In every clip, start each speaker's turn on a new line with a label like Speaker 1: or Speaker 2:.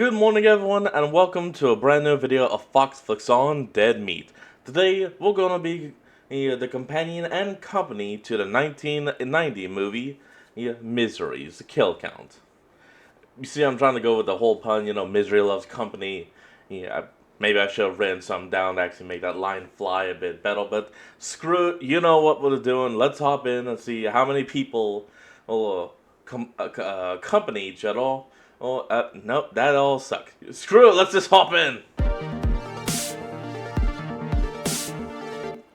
Speaker 1: Good morning everyone and welcome to a brand new video of Fox Flicks On Dead Meat. Today we're gonna be the companion and company to the 1990 movie Misery's the Kill Count. You see, I'm trying to go with the whole pun, Misery loves company. Maybe I should have written something down to actually make that line fly a bit better, but screw it, you know what we're doing. Let's hop in and see how many people will accompany each other. Nope, that all suck. Screw it, let's just hop in.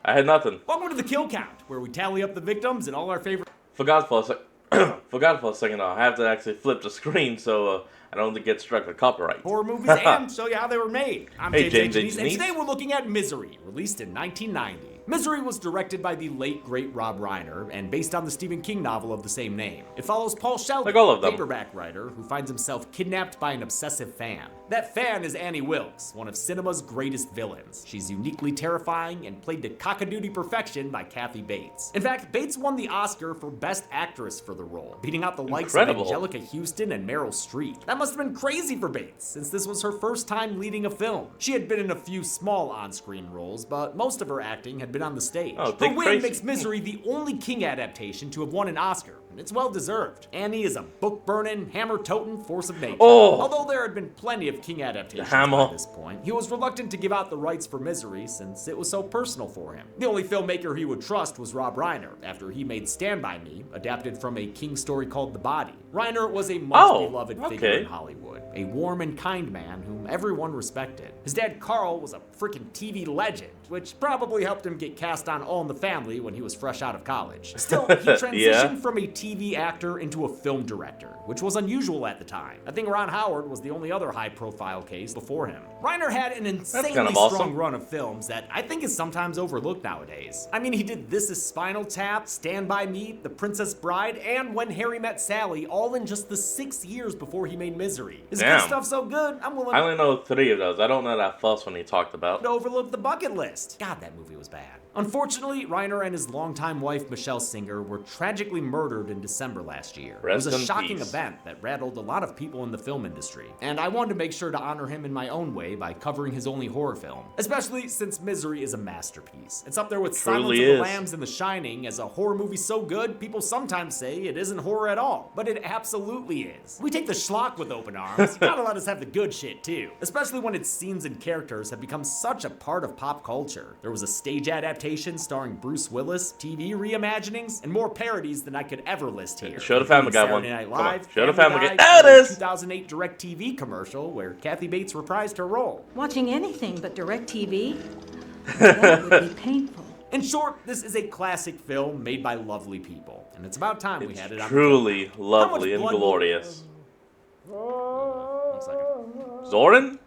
Speaker 1: I had nothing.
Speaker 2: Welcome to the Kill Count, where we tally up the victims and all our favorite...
Speaker 1: Forgot for a second, I have to actually flip the screen so I don't get struck with copyright.
Speaker 2: horror movies and show you how they were made. I'm
Speaker 1: Hey,
Speaker 2: James
Speaker 1: James
Speaker 2: H. and today we're looking at Misery, released in 1990. Misery was directed by the late, great Rob Reiner and based on the Stephen King novel of the same name. It follows Paul Sheldon,
Speaker 1: like all of them,
Speaker 2: a paperback writer who finds himself kidnapped by an obsessive fan. That fan is Annie Wilkes, one of cinema's greatest villains. She's uniquely terrifying and played to cock-a-doodle perfection by Kathy Bates. In fact, Bates won the Oscar for Best Actress for the role, beating out the likes of Angelica Houston and Meryl Streep. That must have been crazy for Bates, since this was her first time leading a film. She had been in a few small on-screen roles, but most of her acting had been on the stage. Her win makes Misery the only King adaptation to have won an Oscar, and it's well-deserved. Annie is a book-burning, hammer-toting force of nature. Although there had been plenty of King adaptations by this point, he was reluctant to give out the rights for Misery since it was so personal for him. The only filmmaker he would trust was Rob Reiner, after he made Stand By Me, adapted from a King story called The Body. Reiner was a much-beloved figure in Hollywood, a warm and kind man whom everyone respected. His dad, Carl, was a freaking TV legend, which probably helped him get cast on All in the Family when he was fresh out of college. Still, he transitioned from a TV actor into a film director, which was unusual at the time. I think Ron Howard was the only other high-profile case before him. Reiner had an insanely strong run of films that I think is sometimes overlooked nowadays. I mean, he did This Is Spinal Tap, Stand By Me, The Princess Bride, and When Harry Met Sally, all in just the 6 years before he made Misery. His good stuff so good, I'm willing
Speaker 1: I only know 3 of those. I don't know that first one he talked about.
Speaker 2: to overlook The Bucket List. God, that movie was bad. Unfortunately, Reiner and his longtime wife, Michelle Singer, were tragically murdered in December last year. It was a shocking event that rattled a lot of people in the film industry, and I wanted to make sure to honor him in my own way by covering his only horror film, especially since Misery is a masterpiece. It's up there with Silence of the Lambs and The Shining as a horror movie so good, people sometimes say it isn't horror at all, but it absolutely is. We take the schlock with open arms. You gotta let us have the good shit too, especially when its scenes and characters have become such a part of pop culture. There was a stage adaptation starring Bruce Willis, TV reimaginings, and more parodies than I could ever list here.
Speaker 1: Show the Family Guy one.
Speaker 2: Saturday Night Live,
Speaker 1: Show the Family Guy.
Speaker 2: There it is! 2008 DirecTV commercial where Kathy Bates reprised her role.
Speaker 3: Watching anything but DirecTV? That would be painful.
Speaker 2: In short, this is a classic film made by lovely people, and it's about time we had it on.
Speaker 1: Truly lovely and glorious.
Speaker 2: 1 second.
Speaker 1: Zoran?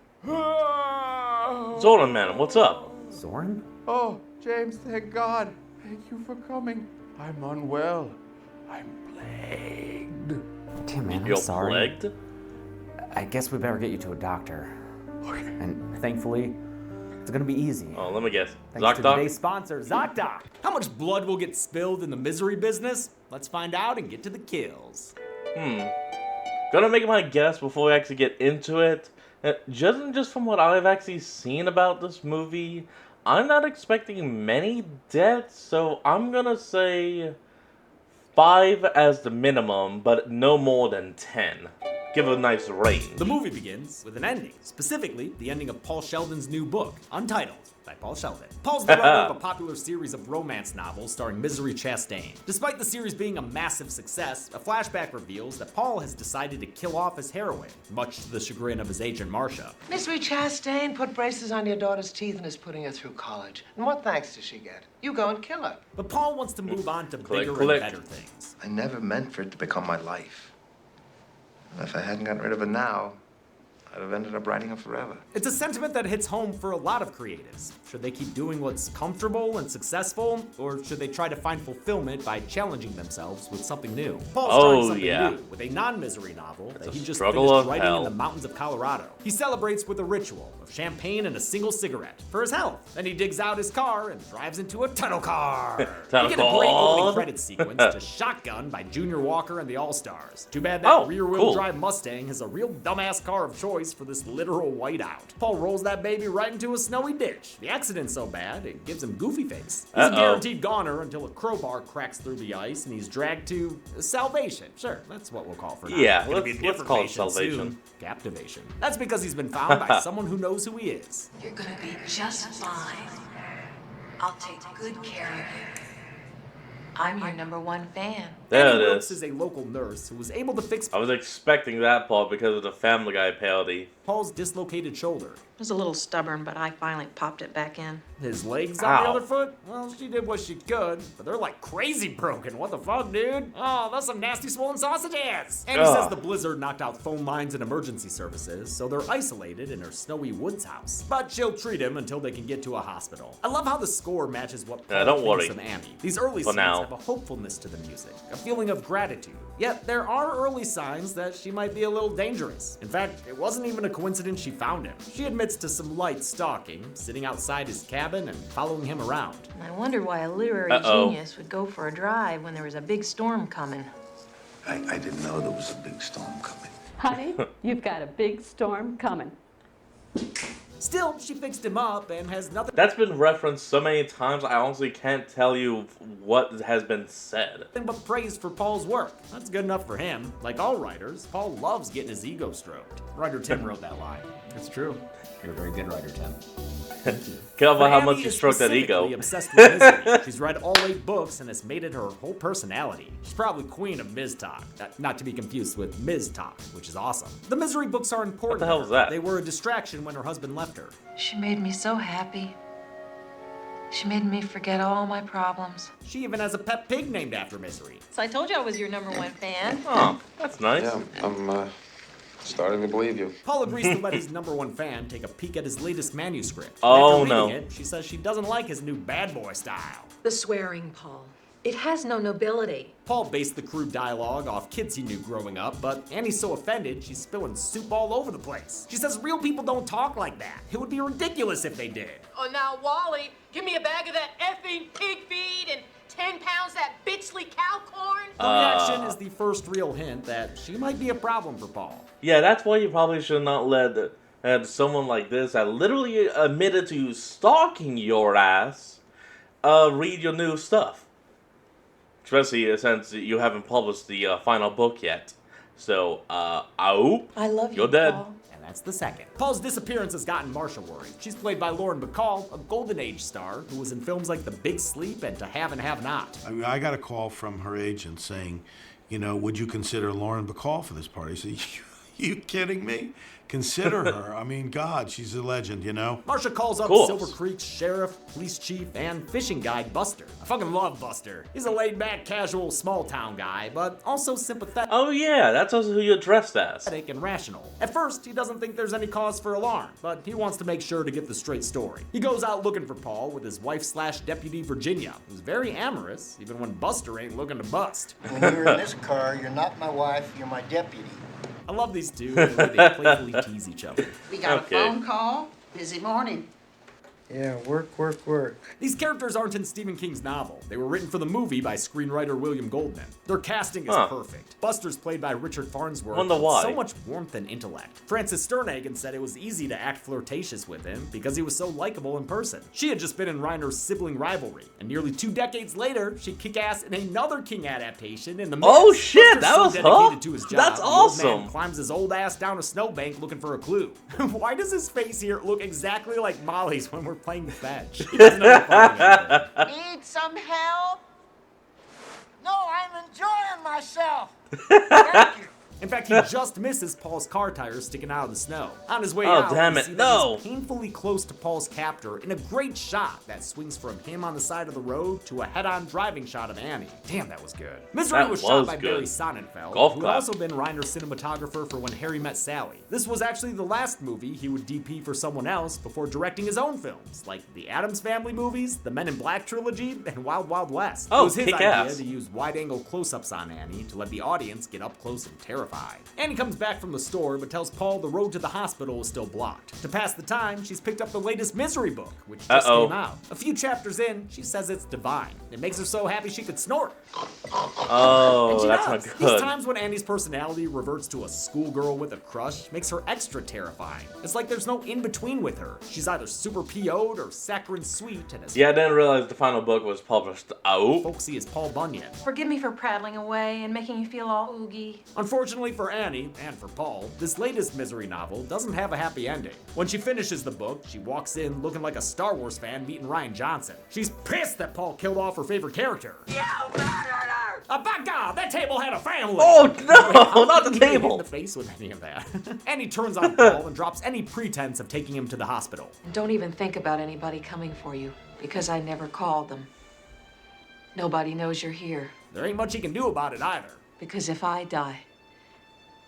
Speaker 1: Zoran, man, what's up?
Speaker 2: Zoran?
Speaker 4: Oh, James, thank God. Thank you for coming. I'm unwell. I'm plagued.
Speaker 5: Damn, man, I'm
Speaker 1: You're
Speaker 5: sorry.
Speaker 1: plagued?
Speaker 5: I guess we better get you to a doctor.
Speaker 4: Okay.
Speaker 5: And thankfully, it's gonna be easy.
Speaker 1: Oh, let me guess.
Speaker 5: Thanks to
Speaker 1: ZocDoc?
Speaker 5: today's sponsor, ZocDoc.
Speaker 2: How much blood will get spilled in the Misery business? Let's find out and get to the kills.
Speaker 1: Gonna make my guess before we actually get into it. Judging just from what I've actually seen about this movie, I'm not expecting many deaths, so I'm gonna say 5 as the minimum, but no more than 10. Give it a nice range.
Speaker 2: The movie begins with an ending, specifically the ending of Paul Sheldon's new book, Untitled, by Paul Sheldon. Paul's the writer of a popular series of romance novels starring Misery Chastain. Despite the series being a massive success, a flashback reveals that Paul has decided to kill off his heroine, much to the chagrin of his agent Marcia.
Speaker 6: Misery Chastain put braces on your daughter's teeth and is putting her through college. And what thanks does she get? You go and kill her.
Speaker 2: But Paul wants to move on to bigger and better things.
Speaker 4: I never meant for it to become my life. If I hadn't gotten rid of it now, I'd have ended up writing her forever.
Speaker 2: It's a sentiment that hits home for a lot of creatives. Should they keep doing what's comfortable and successful, or should they try to find fulfillment by challenging themselves with something new? Paul's starting something new with a non-misery novel that he just finished writing in the mountains of Colorado. He celebrates with a ritual of champagne and a single cigarette for his health. Then he digs out his car and drives into a tunnel car. We get a great opening credits sequence to Shotgun by Junior Walker and the All-Stars. Too bad that rear-wheel drive Mustang is a real dumbass car of choice choice for this literal whiteout. Paul rolls that baby right into a snowy ditch. The accident's so bad, it gives him goofy face. He's a guaranteed goner until a crowbar cracks through the ice and he's dragged to salvation. Sure, that's what we'll call for now.
Speaker 1: Yeah,
Speaker 2: Gonna be a
Speaker 1: let's
Speaker 2: different
Speaker 1: call it
Speaker 2: patient
Speaker 1: salvation.
Speaker 2: soon. Captivation. That's because he's been found by someone who knows who he is.
Speaker 7: You're gonna be just fine. I'll take good care of you. I'm your number 1 fan.
Speaker 1: There
Speaker 2: Annie
Speaker 1: it
Speaker 2: Wilkes
Speaker 1: is.
Speaker 2: is a local nurse who was able to fix
Speaker 1: I was expecting that part because of the Family Guy parody.
Speaker 2: Paul's dislocated shoulder.
Speaker 8: It was a little stubborn, but I finally popped it back in.
Speaker 2: His legs on the
Speaker 1: Ow.
Speaker 2: other foot? Well, she did what she could, but they're like crazy broken. What the fuck, dude? Oh, that's some nasty swollen sausages. And he says
Speaker 1: Ugh.
Speaker 2: the blizzard knocked out phone lines and emergency services, so they're isolated in her snowy woods house. But she'll treat him until they can get to a hospital. I love how the score matches what Paul
Speaker 1: don't
Speaker 2: thinks
Speaker 1: worry.
Speaker 2: of Annie. These early
Speaker 1: For
Speaker 2: scenes
Speaker 1: now.
Speaker 2: have a hopefulness to the music, a feeling of gratitude. Yet there are early signs that she might be a little dangerous. In fact, it wasn't even a coincidence she found him. She admits to some light stalking, sitting outside his cabin and following him around.
Speaker 8: And I wonder why a literary genius would go for a drive when there was a big storm coming.
Speaker 9: I didn't know there was a big storm coming.
Speaker 3: Honey, you've got a big storm coming.
Speaker 2: Still, she fixed him up and has nothing
Speaker 1: That's been referenced so many times, I honestly can't tell you what has been said.
Speaker 2: but praise for Paul's work. That's good enough for him. Like all writers, Paul loves getting his ego stroked. Writer Tim wrote that line.
Speaker 5: It's true. You're a very good writer, Tim.
Speaker 1: Care about how
Speaker 2: Annie
Speaker 1: much you
Speaker 2: is
Speaker 1: stroke that
Speaker 2: specifically
Speaker 1: ego.
Speaker 2: obsessed with Misery. She's read all 8 books and has made it her whole personality. She's probably queen of Ms. Talk, not to be confused with Ms. Talk, which is awesome. The Misery books are important.
Speaker 1: What the hell
Speaker 2: to
Speaker 1: is
Speaker 2: her.
Speaker 1: that?
Speaker 2: They were a distraction when her husband left her.
Speaker 7: She made me so happy. She made me forget all my problems.
Speaker 2: She even has a pet pig named after Misery.
Speaker 8: So I told you I was your number 1 fan.
Speaker 1: Oh, that's nice.
Speaker 4: Yeah, I'm starting to believe you.
Speaker 2: Paul agrees to let his number 1 fan take a peek at his latest manuscript.
Speaker 1: Oh,
Speaker 2: After
Speaker 1: no.
Speaker 2: reading it, she says she doesn't like his new bad boy style.
Speaker 3: The swearing, Paul. It has no nobility.
Speaker 2: Paul based the crude dialogue off kids he knew growing up, but Annie's so offended she's spilling soup all over the place. She says real people don't talk like that. It would be ridiculous if they did.
Speaker 10: Oh, now, Wally, give me a bag of that effing pig feed and 10 pounds that bitchly cow corn.
Speaker 2: The reaction is the first real hint that she might be a problem for Paul.
Speaker 1: Yeah, that's why you probably should not let someone like this that literally admitted to stalking your ass read your new stuff. Especially since you haven't published the final book yet. So,
Speaker 7: I love
Speaker 1: you're dead.
Speaker 7: Paul.
Speaker 2: And that's the second. Paul's disappearance has gotten Marsha worried. She's played by Lauren Bacall, a Golden Age star who was in films like The Big Sleep and To Have and Have Not.
Speaker 9: I mean, I got a call from her agent saying, you know, would you consider Lauren Bacall for this part? I said, you kidding me? Consider her. I mean, God, she's a legend, you know?
Speaker 2: Marsha calls up
Speaker 1: Course.
Speaker 2: Silver Creek's sheriff, police chief, and fishing guide Buster. I fucking love Buster. He's a laid-back, casual, small-town guy, but also sympathetic
Speaker 1: Oh yeah, that's also who you're dressed as.
Speaker 2: and rational. At first, he doesn't think there's any cause for alarm, but he wants to make sure to get the straight story. He goes out looking for Paul with his wife/deputy Virginia, who's very amorous, even when Buster ain't looking to bust.
Speaker 11: When you're in this car, you're not my wife, you're my deputy.
Speaker 2: I love these two, and the way they playfully tease each other.
Speaker 10: We got
Speaker 1: Okay.
Speaker 10: a phone call. Busy morning.
Speaker 11: Yeah, work.
Speaker 2: These characters aren't in Stephen King's novel. They were written for the movie by screenwriter William Goldman. Their casting is perfect. Buster's played by Richard Farnsworth.
Speaker 1: Wonder
Speaker 2: with
Speaker 1: why.
Speaker 2: So much warmth and intellect. Frances Sternhagen said it was easy to act flirtatious with him because he was so likable in person. She had just been in Reiner's Sibling Rivalry, and nearly 2 decades later, she'd kick ass in another King adaptation in The Mist.
Speaker 1: Oh, shit,
Speaker 2: Buster's
Speaker 1: that
Speaker 2: so
Speaker 1: was
Speaker 2: dedicated
Speaker 1: her?
Speaker 2: to his job,
Speaker 1: That's
Speaker 2: the old man
Speaker 1: awesome.
Speaker 2: climbs his old ass down a snowbank looking for a clue. Why does his face here look exactly like Molly's when we're playing the fetch? He doesn't understand anything.
Speaker 10: Need some help? No, I'm enjoying myself.
Speaker 11: Thank you.
Speaker 2: In fact, he just misses Paul's car tires sticking out of the snow. On his way
Speaker 1: Oh,
Speaker 2: out,
Speaker 1: damn
Speaker 2: we
Speaker 1: it,
Speaker 2: see that
Speaker 1: no.
Speaker 2: he's painfully close to Paul's captor in a great shot that swings from him on the side of the road to a head-on driving shot of Annie. Damn, that was good. Misery
Speaker 1: That
Speaker 2: was shot
Speaker 1: was
Speaker 2: by
Speaker 1: good.
Speaker 2: Barry Sonnenfeld,
Speaker 1: Golf
Speaker 2: who had
Speaker 1: clap.
Speaker 2: also been Reiner's cinematographer for When Harry Met Sally. This was actually the last movie he would DP for someone else before directing his own films, like the Addams Family movies, the Men in Black trilogy, and Wild Wild West.
Speaker 1: Oh,
Speaker 2: it was his
Speaker 1: kick
Speaker 2: idea
Speaker 1: ass.
Speaker 2: to use wide-angle close-ups on Annie to let the audience get up close and terrified. terrified. Annie comes back from the store but tells Paul the road to the hospital is still blocked. To pass the time, she's picked up the latest Misery book, which just came out. A few chapters in, she says it's divine. It makes her so happy she could snort.
Speaker 1: Oh, that's not good.
Speaker 2: These times when Annie's personality reverts to a schoolgirl with a crush makes her extra terrifying. It's like there's no in-between with her. She's either super PO'd or saccharine sweet and as
Speaker 1: I didn't realize the final book was published out.
Speaker 2: folksy as Paul Bunyan.
Speaker 8: Forgive me for prattling away and making you feel all oogie.
Speaker 2: Unfortunately for Annie, and for Paul, this latest Misery novel doesn't have a happy ending. When she finishes the book, she walks in looking like a Star Wars fan meeting Rian Johnson. She's pissed that Paul killed off her favorite character. You murdered her! By God, that table had a family!
Speaker 1: Oh no, not the table!
Speaker 2: In the face with any of that. Annie turns on Paul and drops any pretense of taking him to the hospital.
Speaker 8: And don't even think about anybody coming for you, because I never called them. Nobody knows you're here.
Speaker 2: There ain't much he can do about it either.
Speaker 8: Because if I die,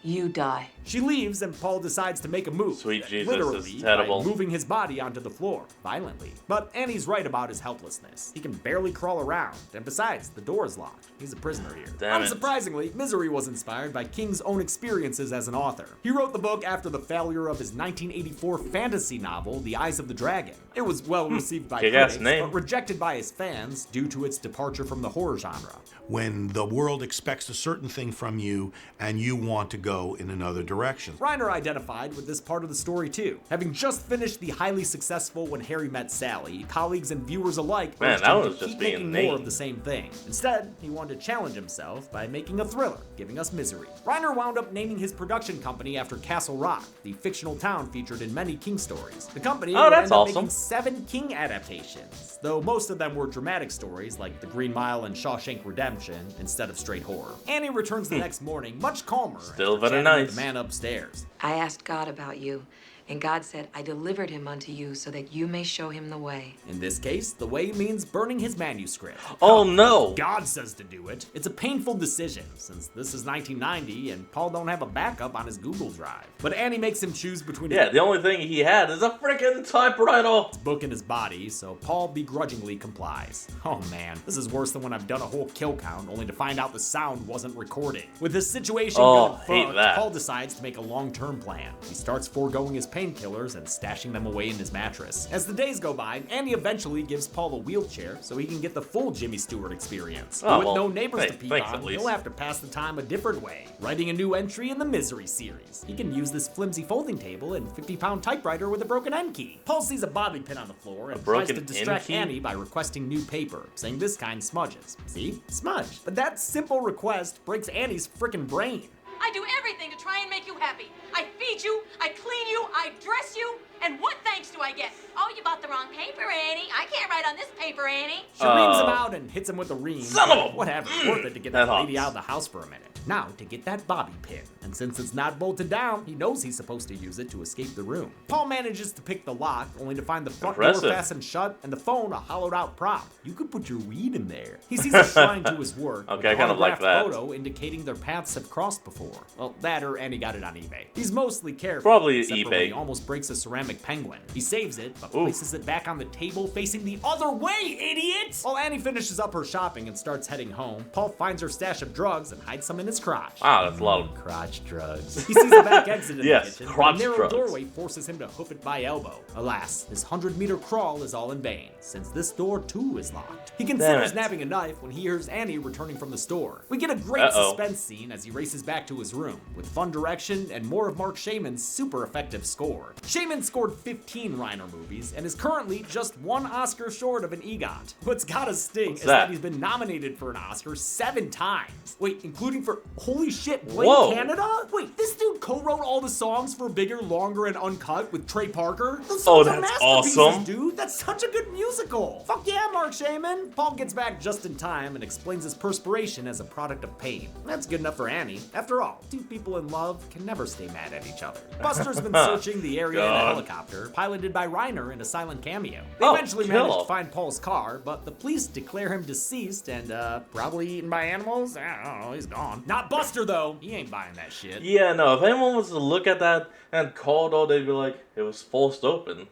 Speaker 8: you die.
Speaker 2: She leaves and Paul decides to make a move.
Speaker 1: Sweet Jesus,
Speaker 2: literally,
Speaker 1: it's terrible.
Speaker 2: by moving his body onto the floor, violently. But Annie's right about his helplessness. He can barely crawl around, and besides, the door is locked. He's a prisoner here.
Speaker 1: Damn it.
Speaker 2: Unsurprisingly, Misery was inspired by King's own experiences as an author. He wrote the book after the failure of his 1984 fantasy novel, The Eyes of the Dragon. It was well received by critics, but rejected by his fans due to its departure from the horror genre.
Speaker 9: When the world expects a certain thing from you and you want to go in another direction.
Speaker 2: Reiner identified with this part of the story too. Having just finished the highly successful When Harry Met Sally, colleagues and viewers alike urged him to keep making more of the same thing. Instead, he wanted to challenge himself by making a thriller, giving us Misery. Reiner wound up naming his production company after Castle Rock, the fictional town featured in many King stories. The company would end up making 7 King adaptations, though most of them were dramatic stories like The Green Mile and Shawshank Redemption instead of straight horror. Annie returns the next morning, much calmer.
Speaker 1: Still very nice.
Speaker 2: The man upstairs.
Speaker 8: I asked God about you, and God said, I delivered him unto you so that you may show him the way.
Speaker 2: In this case, the way means burning his manuscript.
Speaker 1: Oh no!
Speaker 2: God says to do it. It's a painful decision, since this is 1990 and Paul don't have a backup on his Google Drive. But Annie makes him choose between
Speaker 1: the only thing he had is a freaking typewriter!
Speaker 2: His book in his body, so Paul begrudgingly complies. Oh man, this is worse than when I've done a whole kill count only to find out the sound wasn't recording. With this situation going fucked, Paul decides to make a long-term plan. He starts foregoing his painkillers and stashing them away in his mattress. As the days go by, Annie eventually gives Paul a wheelchair so he can get the full Jimmy Stewart experience. But with no neighbors to peep on, he'll have to pass the time a different way, writing a new entry in the Misery series. He can use this flimsy folding table and 50-pound typewriter with a broken end key. Paul sees a bobby pin on the floor and tries to distract Annie by requesting new paper, saying this kind smudges. See? Smudge. But that simple request breaks Annie's frickin' brain.
Speaker 10: I do everything to try and make you happy. I feed you, I clean you, I dress you, and what thanks do I get? Oh, you bought the wrong paper, Annie. I can't write on this paper, Annie.
Speaker 2: She reams him out and hits him with a ream.
Speaker 1: Son of a...
Speaker 2: Whatever, worth it to get that lady out of the house for a minute. Now, to get that bobby pin. And since it's not bolted down, he knows he's supposed to use it to escape the room. Paul manages to pick the lock, only to find the front door fastened shut and the phone a hollowed out prop. You could put your weed in there. He sees a shrine to his work.
Speaker 1: Okay, I kind of like that.
Speaker 2: Photo indicating their paths have crossed before. Well, that or Annie got it on eBay. He's mostly careful.
Speaker 1: Probably
Speaker 2: except
Speaker 1: eBay.
Speaker 2: For when he almost breaks a ceramic penguin. He saves it, but places it back on the table facing the other way, idiot! While Annie finishes up her shopping and starts heading home, Paul finds her stash of drugs and hides some in his crotch.
Speaker 1: Wow, that's a lot of
Speaker 2: crotch drugs. He sees the back exit in the kitchen,
Speaker 1: crotch
Speaker 2: but a narrow
Speaker 1: drugs.
Speaker 2: doorway forces him to hoof it by elbow. Alas, his 100-meter crawl is all in vain, since this door too is locked. He considers nabbing a knife when he hears Annie returning from the store. We get a great suspense scene as he races back to his room, with fun direction and more of Mark Shaman's super effective score. Shaman scored 15 Reiner movies and is currently just 1 Oscar short of an EGOT. What's gotta sting is that he's been nominated for an Oscar 7 times. Wait, including for, holy shit, Blame Canada? Wait, this dude co-wrote all the songs for Bigger, Longer, and Uncut with Trey Parker? Those songs are masterpieces,
Speaker 1: awesome,
Speaker 2: dude. That's such a good musical. Fuck yeah, Mark Shaman. Paul gets back just in time and explains his perspiration as a product of pain. That's good enough for Annie. After all, 2 people in love can never stay mad at each other. Buster's been searching the area in a helicopter, piloted by Reiner in a silent cameo. They eventually manage to find Paul's car, but the police declare him deceased and, probably eaten by animals? I don't know, he's gone. Not Buster, though. He ain't buying that shit.
Speaker 1: Yeah, no, if anyone was to look at that and call though, they'd be like, it was forced open.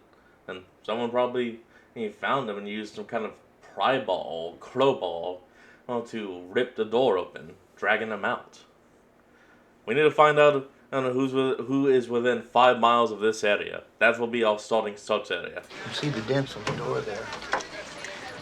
Speaker 1: And someone probably found him and used some kind of pry ball, crowbar, to rip the door open, dragging him out. We need to find out who is within 5 miles of this area. That will be our starting search area.
Speaker 11: You see the dents on the door there.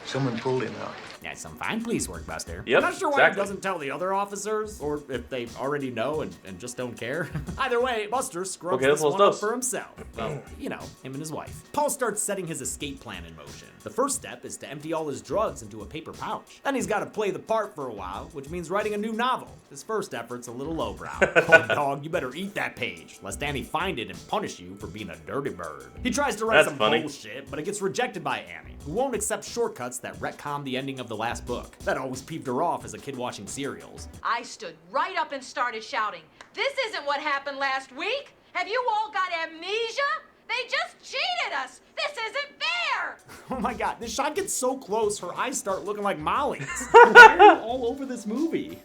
Speaker 11: Someone pulled him out.
Speaker 2: That's some fine police work, Buster.
Speaker 1: Yep,
Speaker 2: I'm not sure why
Speaker 1: exactly.
Speaker 2: he doesn't tell the other officers, or if they already know and just don't care. Either way, Buster scrubs
Speaker 1: Okay,
Speaker 2: this
Speaker 1: that's
Speaker 2: one
Speaker 1: what
Speaker 2: up
Speaker 1: it
Speaker 2: for himself. Well, you know, him and his wife. Paul starts setting his escape plan in motion. The first step is to empty all his drugs into a paper pouch. Then he's got to play the part for a while, which means writing a new novel. His first effort's a little lowbrow. Oh, dog, you better eat that page, lest Annie find it and punish you for being a dirty bird. He tries to write
Speaker 1: That's
Speaker 2: some
Speaker 1: funny.
Speaker 2: bullshit, but it gets rejected by Annie, who won't accept shortcuts that retcon the ending of the last book. That always peeved her off as a kid watching serials.
Speaker 10: I stood right up and started shouting, "This isn't what happened last week! Have you all got amnesia? They just cheated us! This isn't fair!"
Speaker 2: Oh my god, this shot gets so close, her eyes start looking like Molly's. Why are you all over this movie?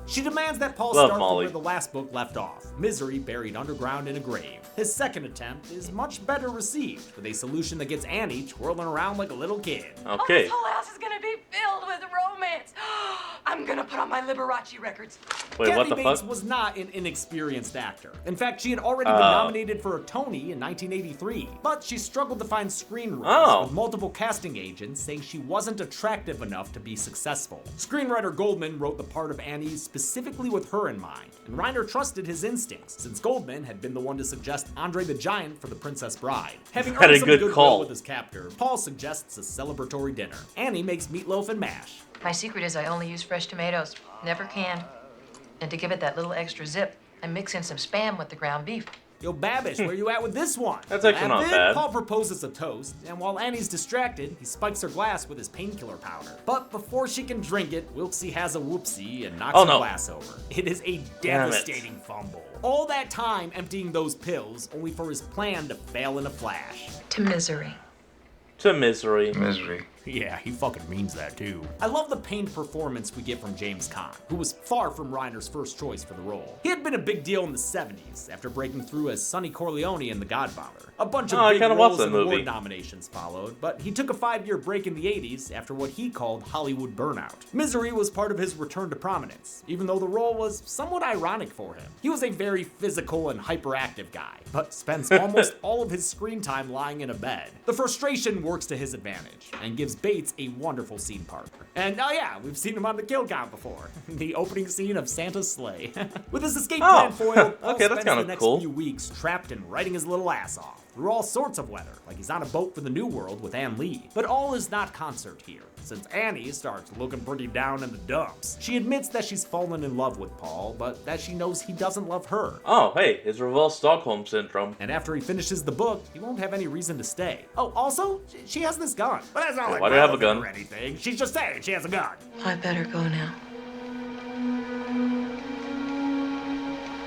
Speaker 2: She demands that Paul
Speaker 1: Love
Speaker 2: start
Speaker 1: Molly.
Speaker 2: from where the last book left off, Misery buried underground in a grave. His second attempt is much better received, with a solution that gets Annie twirling around like a little kid.
Speaker 10: Oh,
Speaker 1: Okay.
Speaker 10: this whole house is gonna be filled with romance. I'm gonna put on my Liberace records.
Speaker 1: Wait, what
Speaker 2: Kathy
Speaker 1: the
Speaker 2: Bates
Speaker 1: fuck?
Speaker 2: was not an inexperienced actor. In fact, she had already been
Speaker 1: Oh.
Speaker 2: nominated for a Tony in 1983, but she struggled to find screen roles,
Speaker 1: Oh.
Speaker 2: with multiple casting agents saying she wasn't attractive enough to be successful. Screenwriter Goldman wrote the part of Annie specifically with her in mind, and Reiner trusted his instincts, since Goldman had been the one to suggest Andre the Giant for The Princess Bride. Having
Speaker 1: Had a
Speaker 2: earned some
Speaker 1: good
Speaker 2: goodwill
Speaker 1: call.
Speaker 2: with his captor, Paul suggests a celebratory dinner. Annie makes meatloaf and mash.
Speaker 8: My secret is I only use fresh tomatoes, never canned. And to give it that little extra zip, I mix in some Spam with the ground beef.
Speaker 2: Yo, Babish, where you at with this one?
Speaker 1: That's actually not
Speaker 2: Then
Speaker 1: bad.
Speaker 2: Paul proposes a toast, and while Annie's distracted, he spikes her glass with his painkiller powder. But before she can drink it, Wilkesy has a whoopsie and knocks
Speaker 1: Oh,
Speaker 2: her
Speaker 1: no.
Speaker 2: glass over. It is a
Speaker 1: Damn it.
Speaker 2: devastating fumble. All that time emptying those pills, only for his plan to fail in a flash.
Speaker 8: To Misery.
Speaker 1: To Misery.
Speaker 11: Misery.
Speaker 2: Yeah, he fucking means that too. I love the pained performance we get from James Caan, who was far from Reiner's first choice for the role. He had been a big deal in the 70s after breaking through as Sonny Corleone in The Godfather. A bunch of
Speaker 1: Oh, I
Speaker 2: big
Speaker 1: kinda watched
Speaker 2: roles
Speaker 1: that
Speaker 2: and
Speaker 1: movie.
Speaker 2: award nominations followed, but he took a 5-year break in the 80s after what he called Hollywood burnout. Misery was part of his return to prominence, even though the role was somewhat ironic for him. He was a very physical and hyperactive guy, but spends almost all of his screen time lying in a bed. The frustration works to his advantage, and gives Bates a wonderful scene partner. And oh yeah, we've seen him on the kill count before. The opening scene of Santa's sleigh. With his escape plan foiled, Paul
Speaker 1: okay, that's
Speaker 2: spends
Speaker 1: kinda
Speaker 2: the next
Speaker 1: cool.
Speaker 2: few weeks trapped and writing his little ass off. Through all sorts of weather, like he's on a boat for the New World with Ann Lee. But all is not concert here, since Annie starts looking pretty down in the dumps. She admits that she's fallen in love with Paul, but that she knows he doesn't love her.
Speaker 1: Oh, hey, it's reverse Stockholm syndrome.
Speaker 2: And after he finishes the book, he won't have any reason to stay. Oh, also, she has this gun. But that's not like
Speaker 1: Why do you have a
Speaker 2: relevant
Speaker 1: gun?
Speaker 2: or anything. She's just saying she has a gun.
Speaker 8: I better go now.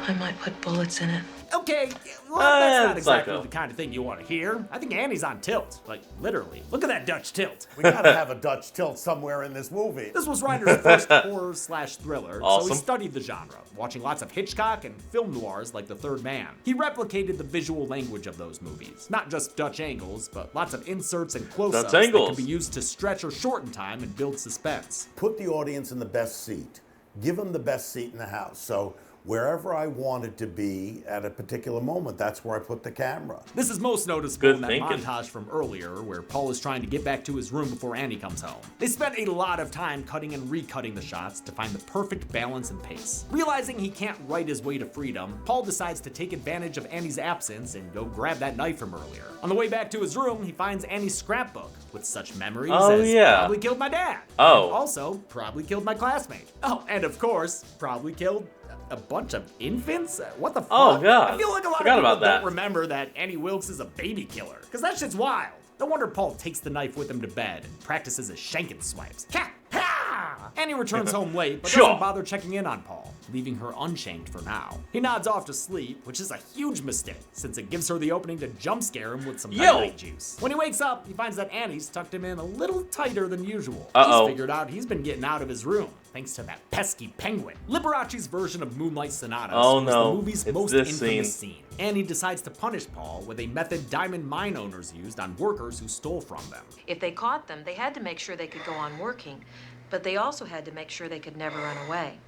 Speaker 8: I might put bullets in it.
Speaker 2: Okay, well, that's not exactly
Speaker 1: psycho.
Speaker 2: the kind of thing you want to hear. I think Annie's on tilt. Like, literally. Look at that Dutch tilt.
Speaker 12: We gotta have a Dutch tilt somewhere in this movie.
Speaker 2: This was Reiner's first horror/thriller, so
Speaker 1: Awesome.
Speaker 2: he studied the genre, watching lots of Hitchcock and film noirs like The Third Man. He replicated the visual language of those movies. Not just Dutch angles, but lots of inserts and close-ups
Speaker 1: Dutch
Speaker 2: that
Speaker 1: angles.
Speaker 2: can be used to stretch or shorten time and build suspense.
Speaker 12: Put the audience in the best seat. Give them the best seat in the house. So wherever I wanted to be at a particular moment, that's where I put the camera.
Speaker 2: This is most noticeable
Speaker 1: Good
Speaker 2: in that
Speaker 1: thinking.
Speaker 2: montage from earlier, where Paul is trying to get back to his room before Annie comes home. They spent a lot of time cutting and recutting the shots to find the perfect balance and pace. Realizing he can't write his way to freedom, Paul decides to take advantage of Annie's absence and go grab that knife from earlier. On the way back to his room, he finds Annie's scrapbook with such memories
Speaker 1: Oh,
Speaker 2: as
Speaker 1: yeah.
Speaker 2: probably killed my dad.
Speaker 1: Oh.
Speaker 2: And also, probably killed my classmate. Oh, and of course, probably killed a bunch of infants? What the fuck?
Speaker 1: Oh, God.
Speaker 2: I feel like a lot
Speaker 1: Forgot
Speaker 2: of people
Speaker 1: about that.
Speaker 2: don't remember that Annie Wilkes is a baby killer, because that shit's wild. No wonder Paul takes the knife with him to bed and practices his shanking swipes. Ha! Ha! Annie returns home late, but
Speaker 1: Sure.
Speaker 2: doesn't bother checking in on Paul, leaving her unshanked for now. He nods off to sleep, which is a huge mistake, since it gives her the opening to jump scare him with some
Speaker 1: Yo!
Speaker 2: nightlight juice. When he wakes up, he finds that Annie's tucked him in a little tighter than usual.
Speaker 1: Uh-oh.
Speaker 2: She's figured out he's been getting out of his room, thanks to that pesky penguin. Liberace's version of Moonlight Sonatas
Speaker 1: Oh,
Speaker 2: was
Speaker 1: no.
Speaker 2: the movie's
Speaker 1: It's
Speaker 2: most
Speaker 1: this
Speaker 2: infamous scene. Annie decides to punish Paul with a method diamond mine owners used on workers who stole from them.
Speaker 8: If they caught them, they had to make sure they could go on working, but they also had to make sure they could never run away.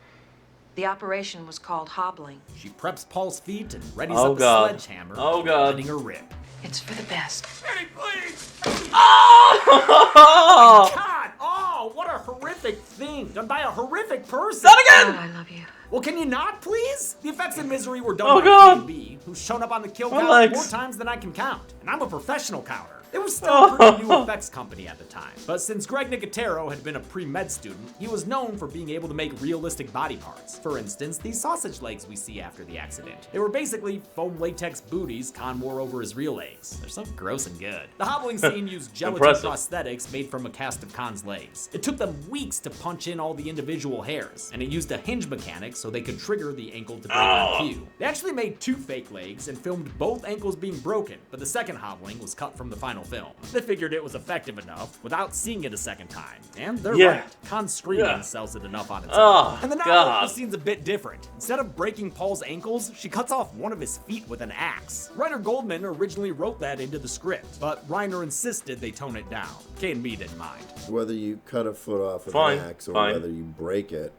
Speaker 8: The operation was called hobbling.
Speaker 2: She preps Paul's feet and readies
Speaker 1: Oh,
Speaker 2: up
Speaker 1: God.
Speaker 2: a sledgehammer,
Speaker 1: Oh, God.
Speaker 2: letting her rip.
Speaker 8: It's for the best.
Speaker 2: Annie, please!
Speaker 1: Oh!
Speaker 2: God! Oh, what a horrific thing done by a horrific person!
Speaker 1: Not again!
Speaker 8: Oh, I love you.
Speaker 2: Well, can you not, please? The effects in Misery were done
Speaker 1: Oh,
Speaker 2: by
Speaker 1: God.
Speaker 2: P&B, who's shown up on the kill
Speaker 1: My
Speaker 2: count
Speaker 1: legs.
Speaker 2: more times than I can count. And I'm a professional counter. They were still a pretty new effects company at the time. But since Greg Nicotero had been a pre-med student, he was known for being able to make realistic body parts. For instance, these sausage legs we see after the accident. They were basically foam latex booties Khan wore over his real legs. They're so gross and good. The hobbling scene used gelatin
Speaker 1: Impressive.
Speaker 2: prosthetics made from a cast of Khan's legs. It took them weeks to punch in all the individual hairs, and it used a hinge mechanic so they could trigger the ankle to break on cue. They actually made 2 fake legs and filmed both ankles being broken, but the second hobbling was cut from the final film. They figured it was effective enough without seeing it a second time. And they're
Speaker 1: Yeah.
Speaker 2: right. Khan's screaming
Speaker 1: Yeah.
Speaker 2: sells it enough on its
Speaker 1: Oh,
Speaker 2: own. And the novel,
Speaker 1: God.
Speaker 2: the scene's a bit different. Instead of breaking Paul's ankles, she cuts off one of his feet with an axe. Writer Goldman originally wrote that into the script, but Reiner insisted they tone it down. K&B didn't mind.
Speaker 13: Whether you cut a foot off with
Speaker 1: Fine,
Speaker 13: an axe or
Speaker 1: fine.
Speaker 13: whether you break it,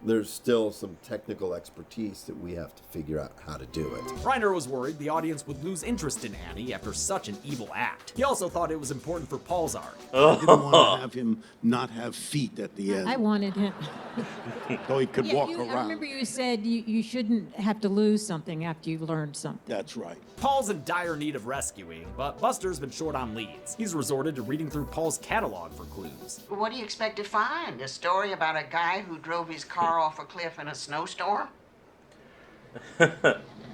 Speaker 13: there's still some technical expertise that we have to figure out how to do it.
Speaker 2: Reiner was worried the audience would lose interest in Annie after such an evil act. He also thought it was important for Paul's arc.
Speaker 9: I didn't want to have him not have feet at the end.
Speaker 14: I wanted him.
Speaker 9: So he could walk
Speaker 14: I
Speaker 9: around.
Speaker 14: remember you said you shouldn't have to lose something after you've learned something.
Speaker 9: That's right.
Speaker 2: Paul's in dire need of rescuing, but Buster's been short on leads. He's resorted to reading through Paul's catalog for clues.
Speaker 15: What do you expect to find? A story about a guy who drove his car off a cliff in a snowstorm?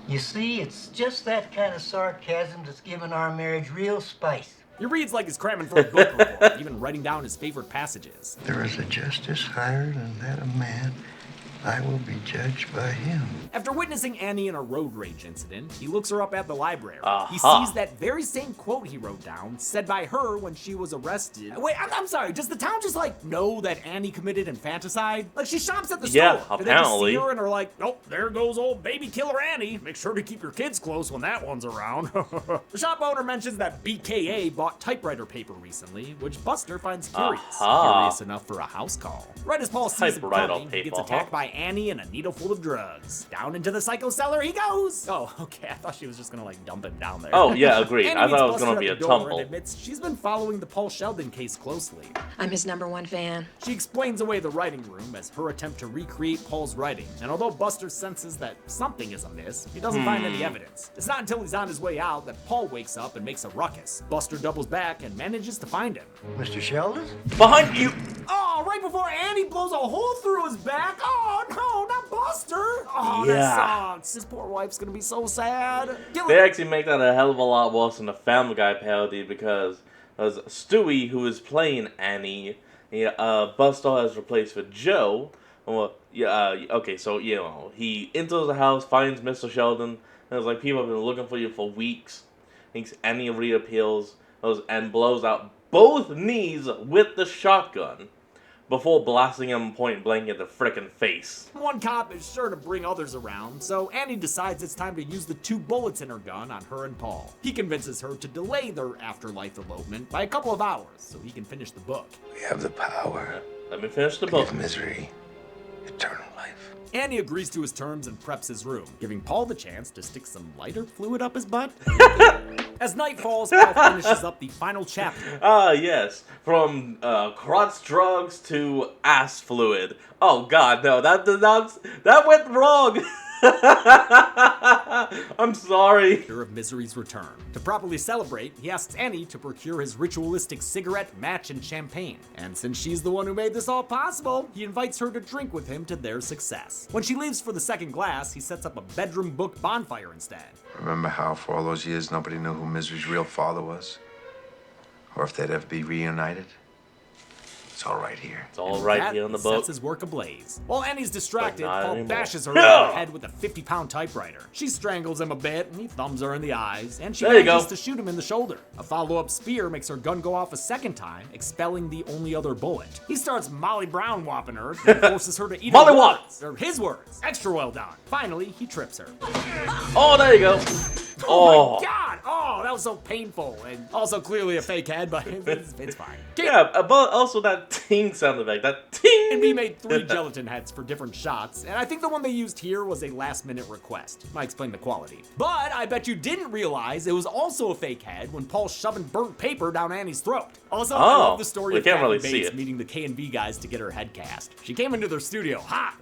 Speaker 11: You see, it's just that kind of sarcasm that's given our marriage real spice.
Speaker 2: He reads like he's cramming for a book report, even writing down his favorite passages.
Speaker 11: There is a justice higher than that of man. I will be judged by him.
Speaker 2: After witnessing Annie in a road rage incident, he looks her up at the library. He
Speaker 1: Aha.
Speaker 2: sees that very same quote he wrote down, said by her when she was arrested. Wait, I'm sorry, does the town just like know that Annie committed infanticide? Like she shops at the
Speaker 1: Yeah,
Speaker 2: store. Do they just
Speaker 1: apparently.
Speaker 2: see her and are like, nope, there goes old baby killer Annie. Make sure to keep your kids close when that one's around. The shop owner mentions that BKA bought typewriter paper recently, which Buster finds curious.
Speaker 1: Aha.
Speaker 2: Curious enough for a house call. Right as Paul sees him
Speaker 1: Typewriter
Speaker 2: coming, he gets
Speaker 1: paper,
Speaker 2: attacked
Speaker 1: huh?
Speaker 2: by Annie and a needle full of drugs. Down into the psycho cellar he goes. Oh, okay. I thought she was just gonna like dump him down there.
Speaker 1: Oh, yeah, agreed.
Speaker 2: Annie
Speaker 1: I
Speaker 2: meets
Speaker 1: thought it was
Speaker 2: Buster
Speaker 1: gonna
Speaker 2: at
Speaker 1: be
Speaker 2: the
Speaker 1: a
Speaker 2: door
Speaker 1: tumble.
Speaker 2: and admits she's been following the Paul Sheldon case closely.
Speaker 8: I'm his #1 fan.
Speaker 2: She explains away the writing room as her attempt to recreate Paul's writing. And although Buster senses that something is amiss, he doesn't find any evidence. It's not until he's on his way out that Paul wakes up and makes a ruckus. Buster doubles back and manages to find him.
Speaker 11: Mr. Sheldon?
Speaker 1: Behind you!
Speaker 2: Oh, right before Annie blows a hole through his back. Oh, no, not Buster. Oh,
Speaker 1: Yeah.
Speaker 2: that sucks. His poor wife's gonna be so sad.
Speaker 1: They actually make that a hell of a lot worse than the Family Guy parody because Stewie, who is playing Annie, Buster has replaced with Joe. Well, okay, so, he enters the house, finds Mr. Sheldon, and it's like, people have been looking for you for weeks. Thinks Annie reappears and blows out both knees with the shotgun before blasting him point blank in the frickin' face.
Speaker 2: One cop is sure to bring others around, so Annie decides it's time to use the 2 bullets in her gun on her and Paul. He convinces her to delay their afterlife elopement by a couple of hours so he can finish the book.
Speaker 11: We have the power
Speaker 1: Let me finish the
Speaker 11: to
Speaker 1: book.
Speaker 11: give misery eternal life.
Speaker 2: Annie agrees to his terms and preps his room, giving Paul the chance to stick some lighter fluid up his butt. As night falls, Paul finishes up the final chapter.
Speaker 1: Ah, yes. From crotch drugs to ass fluid. Oh God, no, that went wrong. I'm sorry.
Speaker 2: Of Misery's return. To properly celebrate, he asks Annie to procure his ritualistic cigarette, match, and champagne. And since she's the one who made this all possible, he invites her to drink with him to their success. When she leaves for the second glass, he sets up a bedroom book bonfire instead.
Speaker 16: Remember how for all those years nobody knew who Misery's real father was? Or if they'd ever be reunited? It's all right here.
Speaker 1: It's all right here in the book.
Speaker 2: Sets his work ablaze. While Annie's distracted,
Speaker 1: But not
Speaker 2: Paul
Speaker 1: anymore.
Speaker 2: bashes her over the head with a 50-pound typewriter. She strangles him a bit, and he thumbs her in the eyes, and she
Speaker 1: There you
Speaker 2: manages
Speaker 1: go.
Speaker 2: to shoot him in the shoulder. A follow-up spear makes her gun go off a second time, expelling the only other bullet. He starts Molly Brown whopping her, and forces her to eat
Speaker 1: Molly
Speaker 2: her
Speaker 1: what?
Speaker 2: words, or his words. Extra well done. Finally, he trips her.
Speaker 1: Oh, there you go.
Speaker 2: Oh
Speaker 1: Oh.
Speaker 2: my God! Oh, that so painful, and also clearly a fake head, but it's fine.
Speaker 1: Yeah, but also that ting sound effect, that ting!
Speaker 2: And we made 3 gelatin heads for different shots, and I think the one they used here was a last-minute request. Might explain the quality. But I bet you didn't realize it was also a fake head when Paul's shoving burnt paper down Annie's throat. Also, I love the story
Speaker 1: we
Speaker 2: of
Speaker 1: can't
Speaker 2: Kathy
Speaker 1: really see
Speaker 2: Bates
Speaker 1: it.
Speaker 2: meeting the K&B guys to get her head cast. She came into their studio hot.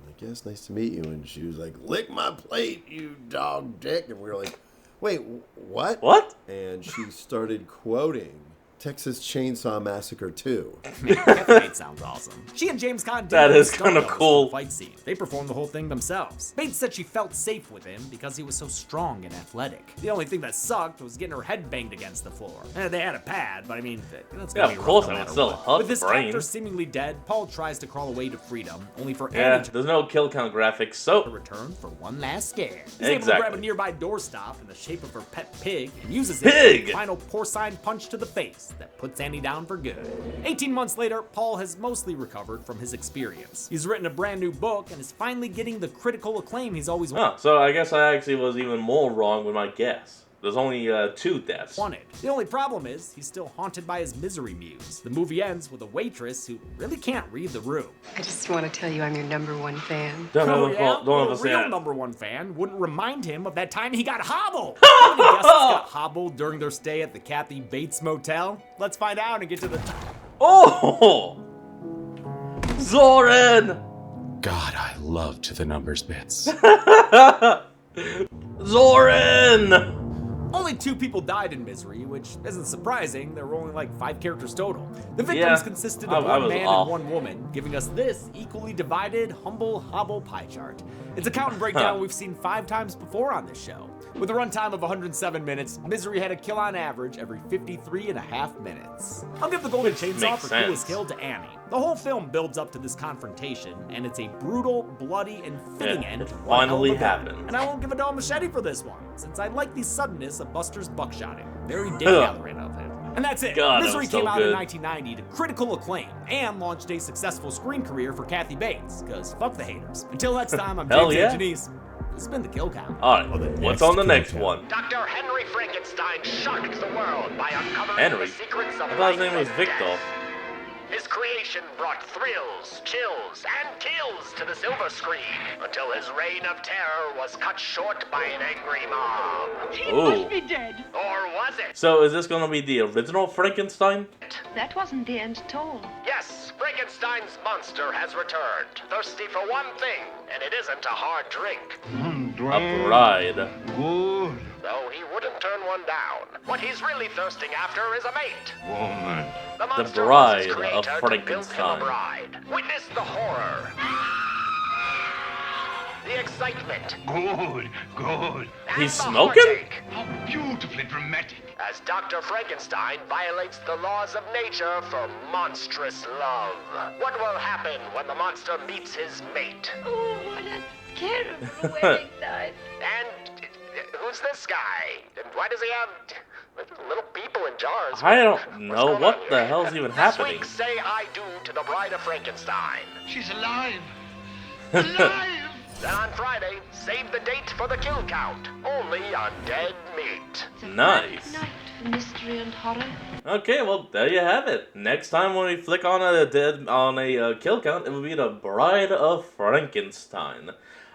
Speaker 13: I guess nice to meet you. And she was like, lick my plate, you dog dick. And we were like, wait, what?
Speaker 1: What?
Speaker 13: And she started quoting Texas Chainsaw Massacre 2.
Speaker 2: Kathy Bates sounds awesome. She and James Caan did
Speaker 1: That is
Speaker 2: stunt
Speaker 1: kinda
Speaker 2: doubles for
Speaker 1: cool.
Speaker 2: the fight scene. They performed the whole thing themselves. Bates said she felt safe with him because he was so strong and athletic. The only thing that sucked was getting her head banged against the floor. They had a pad, but I mean, that's gonna
Speaker 1: Yeah,
Speaker 2: be
Speaker 1: of course
Speaker 2: rough no
Speaker 1: I would
Speaker 2: matter
Speaker 1: still
Speaker 2: what.
Speaker 1: hurt
Speaker 2: With this
Speaker 1: the brain.
Speaker 2: actor seemingly dead, Paul tries to crawl away to freedom, only for
Speaker 1: Yeah,
Speaker 2: Annie to
Speaker 1: there's no kill count graphics, so...
Speaker 2: return for one last scare. He's able to grab a
Speaker 1: Exactly.
Speaker 2: nearby doorstop in the shape of her pet pig and uses it
Speaker 1: Pig!
Speaker 2: for a final porcine punch to the face that puts Annie down for good. 18 months later, Paul has mostly recovered from his experience. He's written a brand new book and is finally getting the critical acclaim he's always
Speaker 1: Huh, so I guess I actually was even more wrong with my guess. There's only 2 deaths.
Speaker 2: wanted. The only problem is he's still haunted by his misery muse. The movie ends with a waitress who really can't read the room.
Speaker 17: I just want to tell you I'm your #1 fan.
Speaker 1: Don't
Speaker 2: Oh,
Speaker 1: ever,
Speaker 2: yeah?
Speaker 1: don't
Speaker 2: Well,
Speaker 1: ever
Speaker 2: a
Speaker 1: say
Speaker 2: real
Speaker 1: that.
Speaker 2: #1 fan wouldn't remind him of that time he got hobbled. How many guests got hobbled during their stay at the Kathy Bates Motel? Let's find out and get to the...
Speaker 1: Oh! Zoran!
Speaker 18: God, I love to the numbers bits.
Speaker 1: Zoran!
Speaker 2: Only 2 people died in Misery, which isn't surprising. There were only like 5 characters total. The victims
Speaker 1: Yeah,
Speaker 2: consisted
Speaker 1: I
Speaker 2: of one
Speaker 1: was
Speaker 2: man
Speaker 1: off.
Speaker 2: and 1 woman, giving us this equally divided, humble, hobble pie chart. It's a count and breakdown we've seen 5 times before on this show. With a runtime of 107 minutes, Misery had a kill on average every 53.5 minutes. I'll give the Golden Chainsaw
Speaker 1: makes
Speaker 2: for
Speaker 1: sense.
Speaker 2: coolest kill to Annie. The whole film builds up to this confrontation, and it's a brutal, bloody, and fitting
Speaker 1: Yeah,
Speaker 2: end.
Speaker 1: it
Speaker 2: to one hell of
Speaker 1: finally
Speaker 2: a villain.
Speaker 1: happened.
Speaker 2: And I won't give a dog machete for this one, since I like the suddenness of Buster's buckshotting. Very dick gathering of him. And that's it.
Speaker 1: God, that
Speaker 2: Misery
Speaker 1: was so
Speaker 2: came out in
Speaker 1: good.
Speaker 2: 1990 to critical acclaim and launched a successful screen career for Kathy Bates, because fuck the haters. Until next time, I'm
Speaker 1: Hell
Speaker 2: James
Speaker 1: yeah.
Speaker 2: Anthony's. This has been the Kill Count.
Speaker 1: Alright, what's on the next one?
Speaker 19: Dr. Henry Frankenstein shocked the world by uncovering
Speaker 1: Henry?
Speaker 19: the secrets of
Speaker 1: I thought his
Speaker 19: life
Speaker 1: name was
Speaker 19: and
Speaker 1: Victor.
Speaker 19: death. His creation brought thrills, chills, and kills to the silver screen until his reign of terror was cut short by an angry mob.
Speaker 10: He
Speaker 1: Ooh.
Speaker 10: must be dead.
Speaker 19: Or was it?
Speaker 1: So is this gonna be the original Frankenstein?
Speaker 17: That wasn't the end at all.
Speaker 19: Yes, Frankenstein's monster has returned, thirsty for one thing, and it isn't a hard drink.
Speaker 1: A bride.
Speaker 11: Good
Speaker 19: Though he wouldn't turn one down. What he's really thirsting after is a mate.
Speaker 11: woman.
Speaker 19: The monster
Speaker 1: bride
Speaker 19: wants his
Speaker 1: of
Speaker 19: creator to build him a
Speaker 1: Frankenstein.
Speaker 19: bride. Witness the horror. The excitement.
Speaker 11: Good.
Speaker 1: He's
Speaker 19: and the
Speaker 1: smoking?
Speaker 19: heartache.
Speaker 11: How beautifully dramatic.
Speaker 19: As Dr. Frankenstein violates the laws of nature for monstrous love. What will happen when the monster meets his mate?
Speaker 17: Oh, what a terrible wedding night.
Speaker 19: And who's this guy? And why does he have little people in jars?
Speaker 1: I don't know what the hell's even
Speaker 19: This
Speaker 1: happening.
Speaker 19: week, say I do to the Bride of Frankenstein.
Speaker 11: She's alive. Alive.
Speaker 19: Then on Friday, save the date for the kill count. Only on Dead Meat.
Speaker 1: Nice.
Speaker 17: Night for mystery and horror.
Speaker 1: Okay, well there you have it. Next time when we flick on a kill count, it will be the Bride of Frankenstein.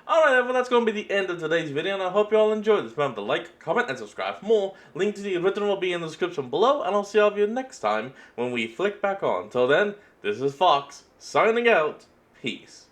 Speaker 1: Alright, well that's going to be the end of today's video, and I hope you all enjoyed this. Remember to like, comment, and subscribe for more. Link to the original will be in the description below, and I'll see all of you next time when we flick back on. Till then, this is Fox, signing out. Peace.